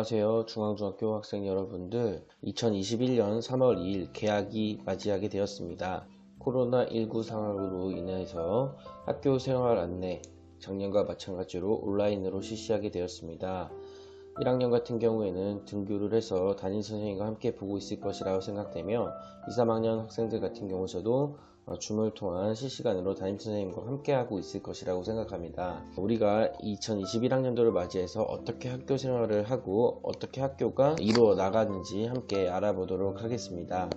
안녕하세요. 중앙중학교 학생 여러분들, 2021년 3월 2일 개학이 맞이하게 되었습니다. 코로나19 상황으로 인해서 학교 생활 안내, 작년과 마찬가지로 온라인으로 실시하게 되었습니다. 1학년 같은 경우에는 등교를 해서 담임선생님과 함께 보고 있을 것이라고 생각되며 2, 3학년 학생들 같은 경우서도 줌을 통한 실시간으로 담임선생님과 함께 하고 있을 것이라고 생각합니다. 우리가 2021학년도를 맞이해서 어떻게 학교 생활을 하고 어떻게 학교가 이루어 나가는지 함께 알아보도록 하겠습니다.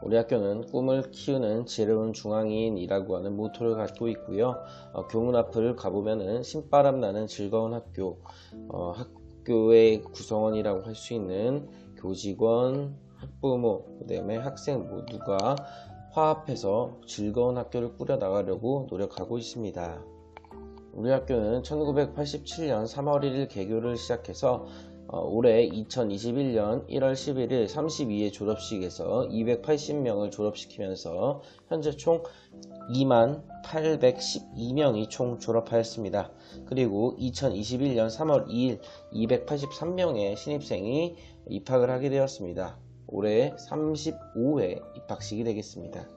우리 학교는 꿈을 키우는 지혜로운 중앙인이라고 하는 모토를 갖고 있고요. 교문 앞을 가보면은 신바람 나는 즐거운 학교, 학교의 구성원이라고 할 수 있는 교직원, 학부모, 그 다음에 학생 모두가 화합해서 즐거운 학교를 꾸려나가려고 노력하고 있습니다. 우리 학교는 1987년 3월 1일 개교를 시작해서 올해 2021년 1월 11일 32회 졸업식에서 280명을 졸업시키면서 현재 총 2812명이 총 졸업하였습니다. 그리고 2021년 3월 2일 283명의 신입생이 입학을 하게 되었습니다. 올해 35회 입학식이 되겠습니다.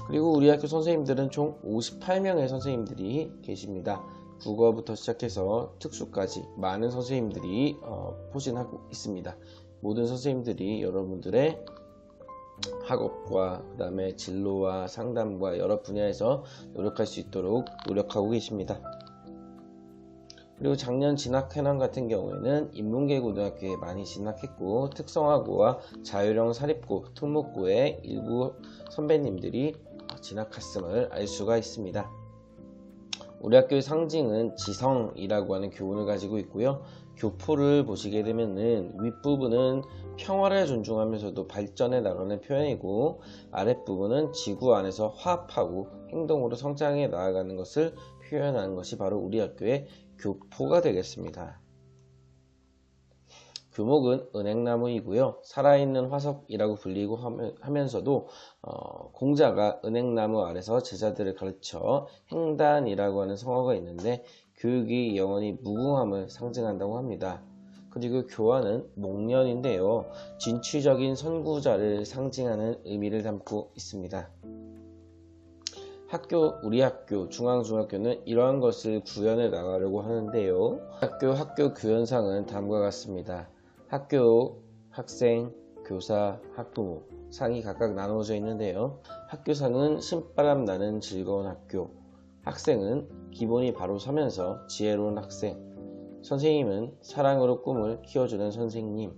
그리고 우리 학교 선생님들은 총 58명의 선생님들이 계십니다. 국어부터 시작해서 특수까지 많은 선생님들이 포진하고 있습니다. 모든 선생님들이 여러분들의 학업과 그 다음에 진로와 상담과 여러 분야에서 노력할 수 있도록 노력하고 계십니다. 그리고 작년 진학 현황 같은 경우에는 인문계 고등학교에 많이 진학했고 특성화고와 자율형 사립고, 특목고의 일부 선배님들이 진학했음을 알 수가 있습니다. 우리 학교의 상징은 지성이라고 하는 교훈을 가지고 있고요. 교포를 보시게 되면은 윗부분은 평화를 존중하면서도 발전해 나가는 표현이고 아랫부분은 지구 안에서 화합하고 행동으로 성장해 나아가는 것을 표현하는 것이 바로 우리 학교의 교포가 되겠습니다. 교목은 은행나무이고요. 살아있는 화석이라고 불리고 하면서도 공자가 은행나무 아래서 제자들을 가르쳐 행단이라고 하는 성어가 있는데 교육이 영원히 무궁함을 상징한다고 합니다. 그리고 교화는 목련인데요. 진취적인 선구자를 상징하는 의미를 담고 있습니다. 우리 학교 중앙중학교는 이러한 것을 구현해 나가려고 하는데요. 학교 교현상은 다음과 같습니다. 학교, 학생, 교사, 학부모 상이 각각 나누어져 있는데요. 학교상은 신바람 나는 즐거운 학교, 학생은 기본이 바로 서면서 지혜로운 학생, 선생님은 사랑으로 꿈을 키워주는 선생님,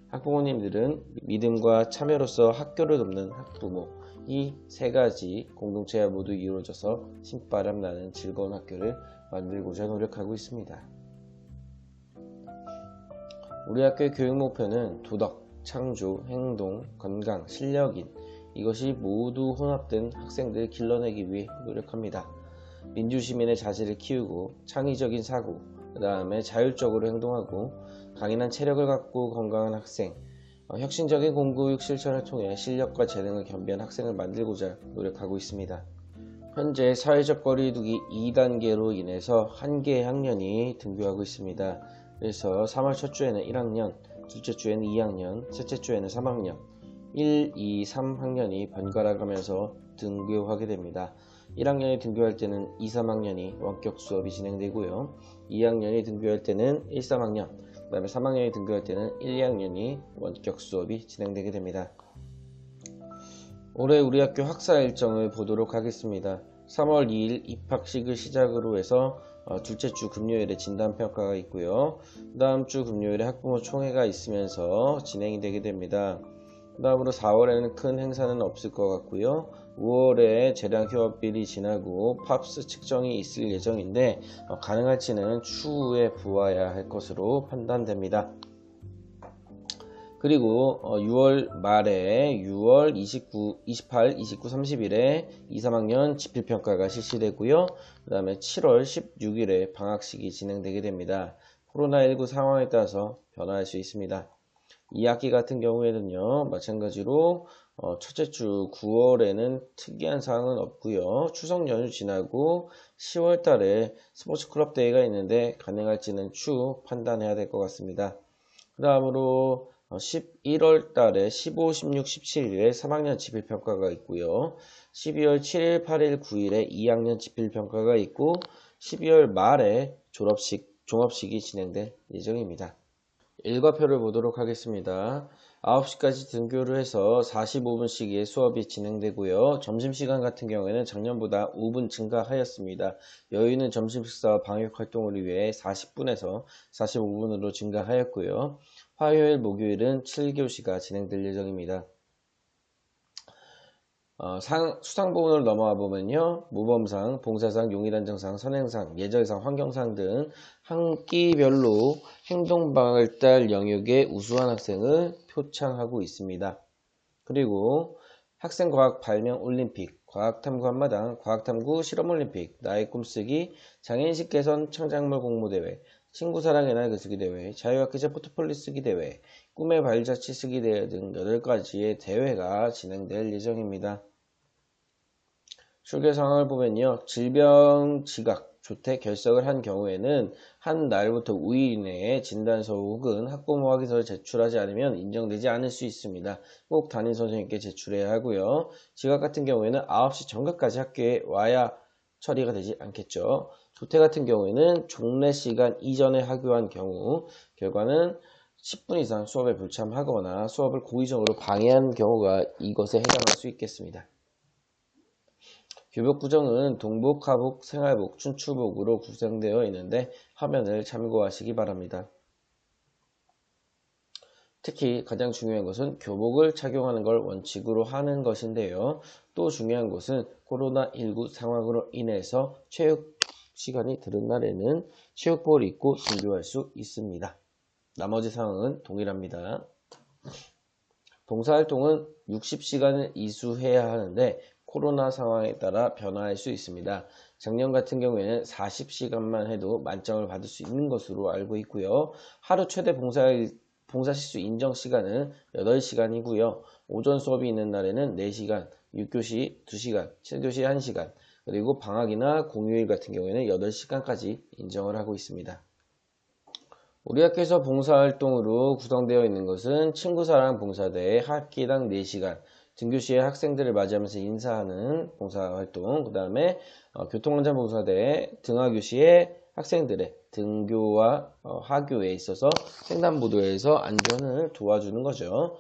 학부모님들은 믿음과 참여로서 학교를 돕는 학부모, 이 세 가지 공동체가 모두 이루어져서 신바람 나는 즐거운 학교를 만들고자 노력하고 있습니다. 우리 학교의 교육 목표는 도덕, 창조, 행동, 건강, 실력인 이것이 모두 혼합된 학생들을 길러내기 위해 노력합니다. 민주시민의 자질을 키우고 창의적인 사고, 그 다음에 자율적으로 행동하고 강인한 체력을 갖고 건강한 학생, 혁신적인 공교육 실천을 통해 실력과 재능을 겸비한 학생을 만들고자 노력하고 있습니다. 현재 사회적 거리두기 2단계로 인해서 1개의 학년이 등교하고 있습니다. 그래서 3월 첫 주에는 1학년, 둘째 주에는 2학년, 셋째 주에는 3학년, 1, 2, 3학년이 번갈아 가면서 등교하게 됩니다. 1학년이 등교할 때는 2, 3학년이 원격 수업이 진행되고요. 2학년이 등교할 때는 1, 3학년, 그 다음에 3학년이 등교할 때는 1, 2학년이 원격 수업이 진행되게 됩니다. 올해 우리 학교 학사 일정을 보도록 하겠습니다. 3월 2일 입학식을 시작으로 해서 둘째 주 금요일에 진단평가가 있고요. 그 다음 주 금요일에 학부모 총회가 있으면서 진행이 되게 됩니다. 그 다음으로 4월에는 큰 행사는 없을 것 같고요. 5월에 재량 휴업일이 지나고 팝스 측정이 있을 예정인데 가능할지는 추후에 보아야 할 것으로 판단됩니다. 그리고 6월 말에 6월 29, 28, 29, 30일에 2, 3학년 지필평가가 실시되고요. 그 다음에 7월 16일에 방학식이 진행되게 됩니다. 코로나19 상황에 따라서 변화할 수 있습니다. 2학기 같은 경우에는요, 마찬가지로 첫째 주 9월에는 특이한 사항은 없고요. 추석 연휴 지나고 10월 달에 스포츠 클럽 대회가 있는데 가능할지는 추후 판단해야 될 것 같습니다. 그 다음으로 11월 달에 15, 16, 17일에 3학년 지필평가가 있고요. 12월 7일, 8일, 9일에 2학년 지필평가가 있고 12월 말에 종업식이 진행될 예정입니다. 일과표를 보도록 하겠습니다. 9시까지 등교를 해서 45분씩의 수업이 진행되고요. 점심시간 같은 경우에는 작년보다 5분 증가하였습니다. 여유는 점심식사와 방역활동을 위해 40분에서 45분으로 증가하였고요. 화요일, 목요일은 7교시가 진행될 예정입니다. 수상 부분으로 넘어와 보면요. 모범상, 봉사상, 용의단정상, 선행상, 예절상, 환경상 등 한 끼별로 행동발달 영역의 우수한 학생을 표창하고 있습니다. 그리고 학생과학 발명 올림픽, 과학탐구 한마당, 과학탐구 실험올림픽, 나의 꿈쓰기, 장애인식 개선 창작물 공모대회, 친구사랑의 날 글쓰기 대회, 자유학기제 포트폴리오 쓰기 대회, 꿈의 발자취 쓰기 대회 등 8가지의 대회가 진행될 예정입니다. 출결 상황을 보면요. 질병 지각, 조퇴, 결석을 한 경우에는 한 날부터 5일 이내에 진단서 혹은 학부모 확인서를 제출하지 않으면 인정되지 않을 수 있습니다. 꼭 담임 선생님께 제출해야 하고요. 지각 같은 경우에는 9시 전까지 학교에 와야 처리가 되지 않겠죠. 조퇴 같은 경우에는 종례 시간 이전에 하교한 경우 결과는 10분 이상 수업에 불참하거나 수업을 고의적으로 방해한 경우가 이것에 해당할 수 있겠습니다. 교복 구성은 동복, 하복, 생활복, 춘추복으로 구성되어 있는데 화면을 참고하시기 바랍니다. 특히 가장 중요한 것은 교복을 착용하는 걸 원칙으로 하는 것인데요. 또 중요한 것은 코로나19 상황으로 인해서 체육 시간이 들은 날에는 체육복을 입고 등교할 수 있습니다. 나머지 상황은 동일합니다. 봉사활동은 60시간을 이수해야 하는데 코로나 상황에 따라 변화할 수 있습니다. 작년 같은 경우에는 40시간만 해도 만점을 받을 수 있는 것으로 알고 있고요. 하루 최대 봉사실수 인정 시간은 8시간이고요. 오전 수업이 있는 날에는 4시간, 6교시 2시간, 7교시 1시간, 그리고 방학이나 공휴일 같은 경우에는 8시간까지 인정을 하고 있습니다. 우리 학교에서 봉사활동으로 구성되어 있는 것은 친구사랑 봉사대회 학기당 4시간, 등교시에 학생들을 맞이하면서 인사하는 봉사활동, 그 다음에 교통안전 봉사대회, 등하교시에 학생들의 등교와 하교에 있어서 횡단보도에서 안전을 도와주는 거죠.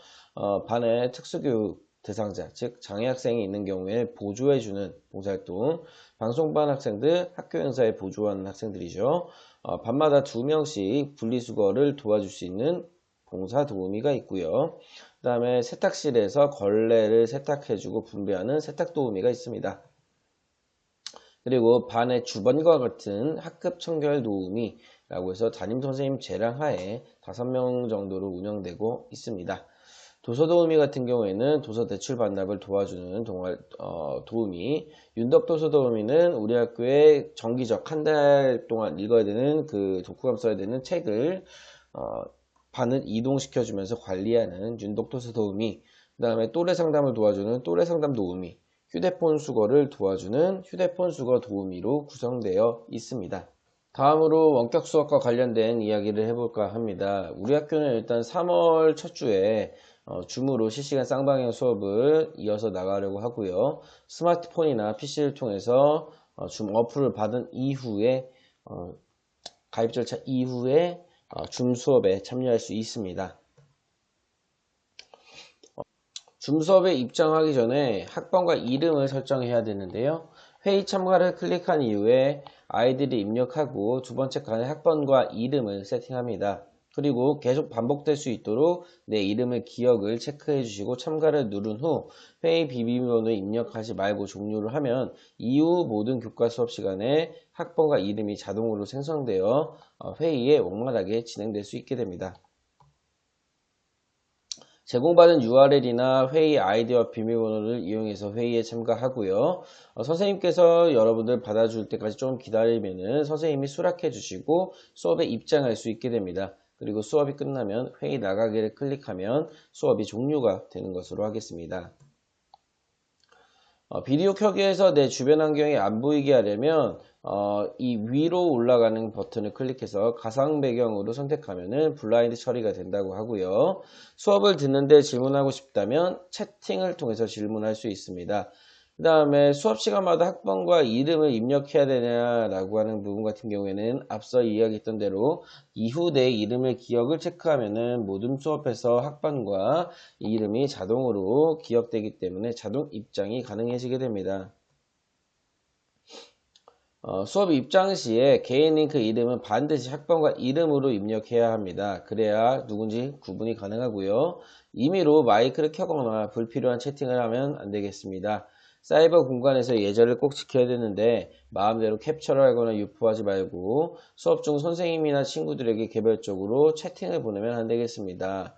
반에 특수교육 대상자, 즉 장애 학생이 있는 경우에 보조해주는 봉사활동, 방송반 학생들, 학교 행사에 보조하는 학생들이죠. 반마다 2명씩 분리수거를 도와줄 수 있는 봉사 도우미가 있고요. 그 다음에 세탁실에서 걸레를 세탁해주고 분배하는 세탁 도우미가 있습니다. 그리고 반의 주번과 같은 학급 청결 도우미라고 해서 담임선생님 재량하에 5명 정도로 운영되고 있습니다. 도서 도우미 같은 경우에는 도서 대출 반납을 도와주는 도우미, 윤덕 도서 도우미는 우리 학교에 정기적 한 달 동안 읽어야 되는 그 독후감 써야 되는 책을 반을 이동시켜주면서 관리하는 윤덕 도서 도우미, 그 다음에 또래 상담을 도와주는 또래 상담 도우미, 휴대폰 수거를 도와주는 휴대폰 수거 도우미로 구성되어 있습니다. 다음으로 원격 수업과 관련된 이야기를 해볼까 합니다. 우리 학교는 일단 3월 첫 주에 줌으로 실시간 쌍방향 수업을 이어서 나가려고 하고요. 스마트폰이나 PC를 통해서 줌 어플을 받은 이후에 가입 절차 이후에 줌 수업에 참여할 수 있습니다. 줌 수업에 입장하기 전에 학번과 이름을 설정해야 되는데요. 회의 참가를 클릭한 이후에 아이들이 입력하고 두 번째 칸에 학번과 이름을 세팅합니다. 그리고 계속 반복될 수 있도록 내 이름을 기억을 체크해 주시고 참가를 누른 후 회의 비밀번호를 입력하지 말고 종료를 하면 이후 모든 교과 수업 시간에 학번과 이름이 자동으로 생성되어 회의에 원만하게 진행될 수 있게 됩니다. 제공받은 URL이나 회의 아이디와 비밀번호를 이용해서 회의에 참가하고요. 선생님께서 여러분들 받아줄 때까지 좀 기다리면은 선생님이 수락해 주시고 수업에 입장할 수 있게 됩니다. 그리고 수업이 끝나면 회의 나가기를 클릭하면 수업이 종료가 되는 것으로 하겠습니다. 비디오 켜기에서 내 주변 환경이 안 보이게 하려면 이 위로 올라가는 버튼을 클릭해서 가상 배경으로 선택하면 블라인드 처리가 된다고 하고요. 수업을 듣는데 질문하고 싶다면 채팅을 통해서 질문할 수 있습니다. 그 다음에 수업 시간마다 학번과 이름을 입력해야 되냐라고 하는 부분 같은 경우에는 앞서 이야기했던 대로 이후 내 이름의 기억을 체크하면은 모든 수업에서 학번과 이름이 자동으로 기억되기 때문에 자동 입장이 가능해지게 됩니다. 수업 입장 시에 개인 링크 이름은 반드시 학번과 이름으로 입력해야 합니다. 그래야 누군지 구분이 가능하고요. 임의로 마이크를 켜거나 불필요한 채팅을 하면 안 되겠습니다. 사이버 공간에서 예절을 꼭 지켜야 되는데 마음대로 캡처를 하거나 유포하지 말고 수업 중 선생님이나 친구들에게 개별적으로 채팅을 보내면 안 되겠습니다.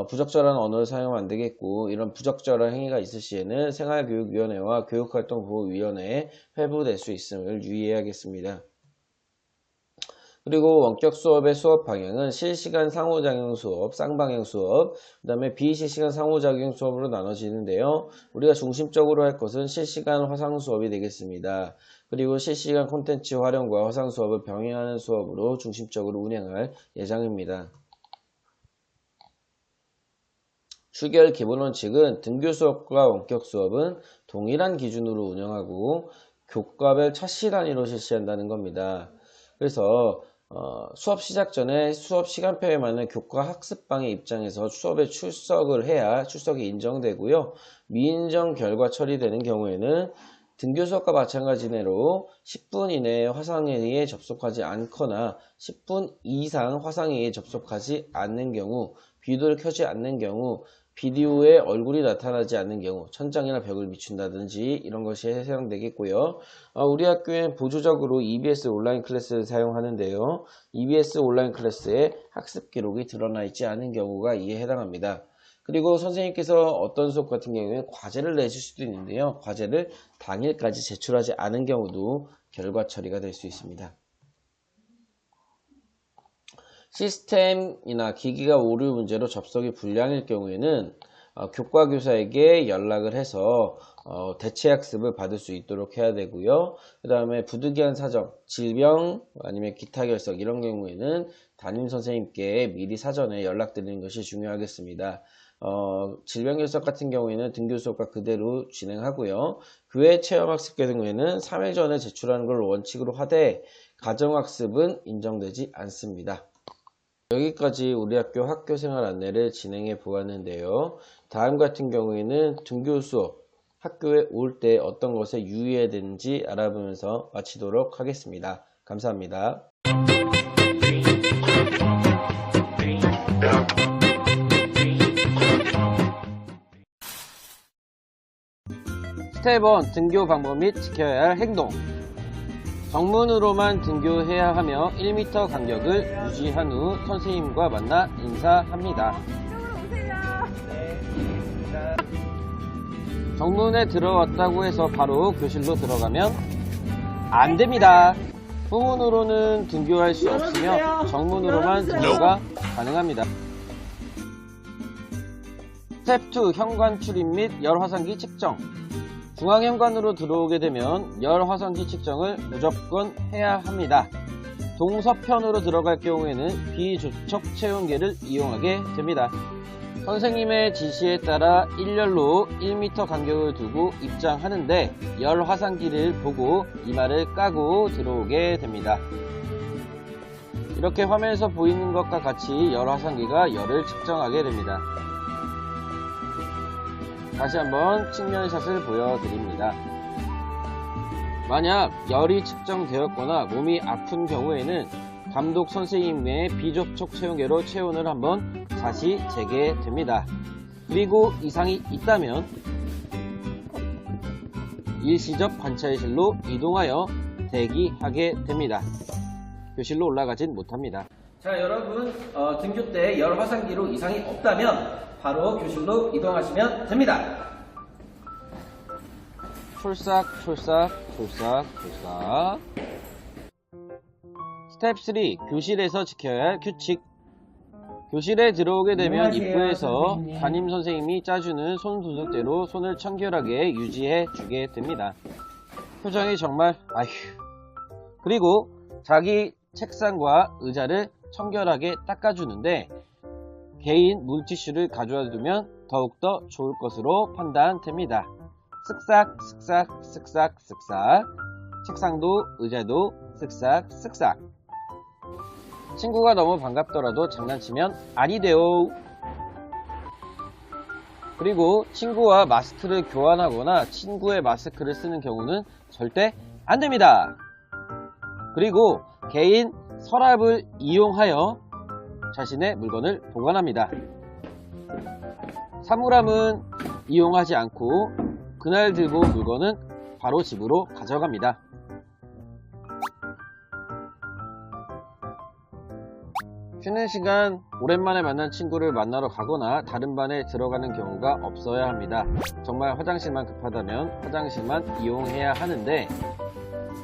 부적절한 언어를 사용하면 안 되겠고 이런 부적절한 행위가 있을 시에는 생활교육위원회와 교육활동보호위원회에 회부될 수 있음을 유의해야겠습니다. 그리고 원격 수업의 수업 방향은 실시간 상호작용 수업, 쌍방향 수업, 그 다음에 비실시간 상호작용 수업으로 나눠지는데요. 우리가 중심적으로 할 것은 실시간 화상 수업이 되겠습니다. 그리고 실시간 콘텐츠 활용과 화상 수업을 병행하는 수업으로 중심적으로 운영할 예정입니다. 추결 기본 원칙은 등교 수업과 원격 수업은 동일한 기준으로 운영하고 교과별 첫 단위로 실시한다는 겁니다. 그래서 수업 시작 전에 수업 시간표에 맞는 교과 학습방의 입장에서 수업에 출석을 해야 출석이 인정되고요. 미인정 결과 처리되는 경우에는 등교 수업과 마찬가지로 10분 이내에 화상회의에 접속하지 않거나 10분 이상 화상회의에 접속하지 않는 경우, 비디오를 켜지 않는 경우, 비디오에 얼굴이 나타나지 않는 경우 천장이나 벽을 비춘다든지 이런 것이 해당되겠고요. 우리 학교엔 보조적으로 EBS 온라인 클래스를 사용하는데요. EBS 온라인 클래스에 학습 기록이 드러나 있지 않은 경우가 이에 해당합니다. 그리고 선생님께서 어떤 수업 같은 경우에 과제를 내실 수도 있는데요. 과제를 당일까지 제출하지 않은 경우도 결과 처리가 될 수 있습니다. 시스템이나 기기가 오류 문제로 접속이 불량일 경우에는 교과 교사에게 연락을 해서 대체 학습을 받을 수 있도록 해야 되고요. 그 다음에 부득이한 사정, 질병 아니면 기타 결석 이런 경우에는 담임 선생님께 미리 사전에 연락드리는 것이 중요하겠습니다. 질병 결석 같은 경우에는 등교 수업과 그대로 진행하고요. 교외 체험학습 같은 경우에는 3일 전에 제출하는 걸 원칙으로 하되 가정학습은 인정되지 않습니다. 여기까지 우리 학교 학교생활 안내를 진행해 보았는데요. 다음 같은 경우에는 등교 수업, 학교에 올 때 어떤 것에 유의해야 되는지 알아보면서 마치도록 하겠습니다. 감사합니다. 스텝 1 등교 방법 및 지켜야 할 행동. 정문으로만 등교해야 하며 1m 간격을 유지한 후 선생님과 만나 인사합니다. 정문에 들어왔다고 해서 바로 교실로 들어가면 안 됩니다. 후문으로는 등교할 수 없으며 정문으로만 등교가 가능합니다. 스텝 2 현관 출입 및 열화상기 측정. 중앙현관으로 들어오게 되면 열화상기 측정을 무조건 해야 합니다. 동서편으로 들어갈 경우에는 비조촉 체온계를 이용하게 됩니다. 선생님의 지시에 따라 일렬로 1m 간격을 두고 입장하는데 열화상기를 보고 이마를 까고 들어오게 됩니다. 이렇게 화면에서 보이는 것과 같이 열화상기가 열을 측정하게 됩니다. 다시 한번 측면샷을 보여드립니다. 만약 열이 측정되었거나 몸이 아픈 경우에는 감독 선생님의 비접촉 체온계로 체온을 한번 다시 재게됩니다. 그리고 이상이 있다면 일시적 관찰실로 이동하여 대기하게 됩니다. 교실로 올라가진 못합니다. 자, 여러분 등교 때 열 화상기로 이상이 없다면 바로 교실로 이동하시면 됩니다. 촐싹 촐싹 촐싹 촐싹. 스텝 3 교실에서 지켜야 할 규칙. 교실에 들어오게 되면 안녕하세요, 입구에서 선생님. 담임 선생님이 짜주는 손 분석대로 손을 청결하게 유지해 주게 됩니다. 표정이 정말 아휴. 그리고 자기 책상과 의자를 청결하게 닦아주는데 개인 물티슈를 가져와 두면 더욱더 좋을 것으로 판단됩니다. 쓱싹 쓱싹 쓱싹 쓱싹 책상도 의자도 쓱싹 쓱싹. 친구가 너무 반갑더라도 장난치면 아니 돼요. 그리고 친구와 마스크를 교환하거나 친구의 마스크를 쓰는 경우는 절대 안 됩니다. 그리고 개인 서랍을 이용하여 자신의 물건을 보관합니다. 사물함은 이용하지 않고 그날 들고 온 물건은 바로 집으로 가져갑니다. 쉬는 시간 오랜만에 만난 친구를 만나러 가거나 다른 반에 들어가는 경우가 없어야 합니다. 정말 화장실만 급하다면 화장실만 이용해야 하는데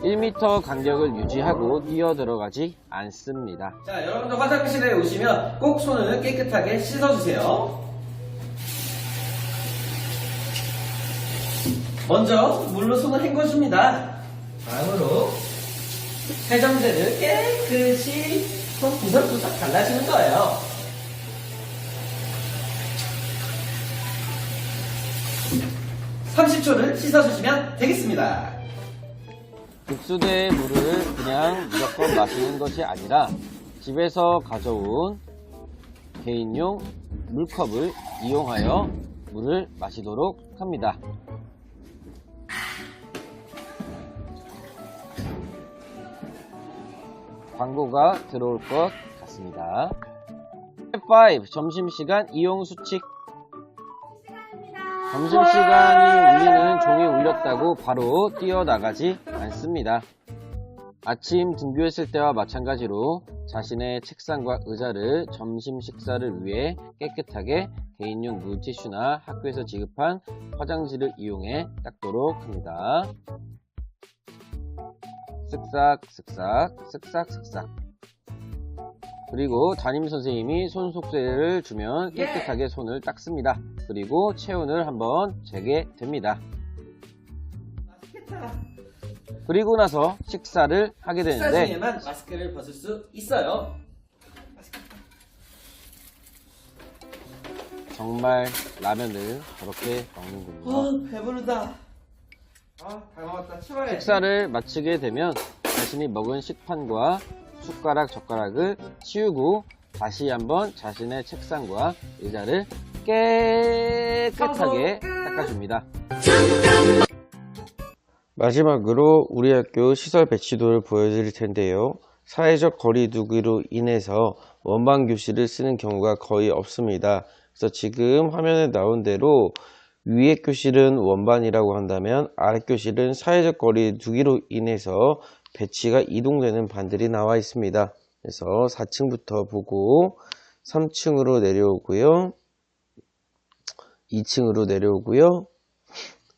1m 간격을 유지하고 뛰어 들어가지 않습니다. 자, 여러분들 화장실에 오시면 꼭 손을 깨끗하게 씻어주세요. 먼저 물로 손을 헹궈줍니다. 다음으로 세정제를 깨끗이 손 구석구석 발라주는 거예요. (30초를) 씻어주시면 되겠습니다. 급수대의 물을 그냥 무조건 마시는 것이 아니라 집에서 가져온 개인용 물컵을 이용하여 물을 마시도록 합니다. 광고가 들어올 것 같습니다. 5. 점심시간 이용 수칙. 점심시간이 울리는 종이 울렸다고 바로 뛰어나가지 않습니다. 아침 등교했을 때와 마찬가지로 자신의 책상과 의자를 점심 식사를 위해 깨끗하게 개인용 물티슈나 학교에서 지급한 화장지를 이용해 닦도록 합니다. 쓱싹 쓱싹 쓱싹 쓱싹. 그리고 담임선생님이 손 속세를 주면 깨끗하게 손을 닦습니다. 그리고 체온을 한번 재게 됩니다. 맛있겠다. 그리고 나서 식사를 하게 식사 되는데 중에만 마스크를 벗을 수 있어요. 정말 라면을 저렇게 먹는군요. 배부르다. 다 먹었다. 치워야지. 식사를 마치게 되면 자신이 먹은 식판과 숟가락, 젓가락을 치우고 다시 한번 자신의 책상과 의자를 깨끗하게 닦아줍니다. 마지막으로 우리 학교 시설 배치도를 보여드릴 텐데요. 사회적 거리 두기로 인해서 원반 교실을 쓰는 경우가 거의 없습니다. 그래서 지금 화면에 나온 대로 위에 교실은 원반이라고 한다면 아래 교실은 사회적 거리 두기로 인해서 배치가 이동되는 반들이 나와 있습니다. 그래서 4층부터 보고 3층으로 내려오고요. 2층으로 내려오고요.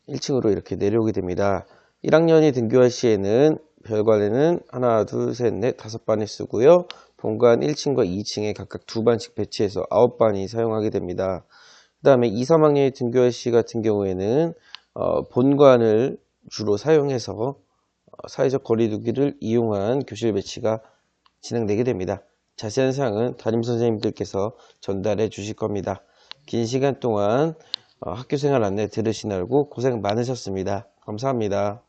1층으로 이렇게 내려오게 됩니다. 1학년이 등교할 시에는 별관에는 하나, 둘, 셋, 넷, 5반을 쓰고요. 본관 1층과 2층에 각각 2반씩 배치해서 9반이 사용하게 됩니다. 그 다음에 2, 3학년이 등교할 시 같은 경우에는 본관을 주로 사용해서 사회적 거리두기를 이용한 교실 배치가 진행되게 됩니다. 자세한 사항은 담임선생님들께서 전달해 주실 겁니다. 긴 시간 동안 학교생활 안내 들으시느라고 고생 많으셨습니다. 감사합니다.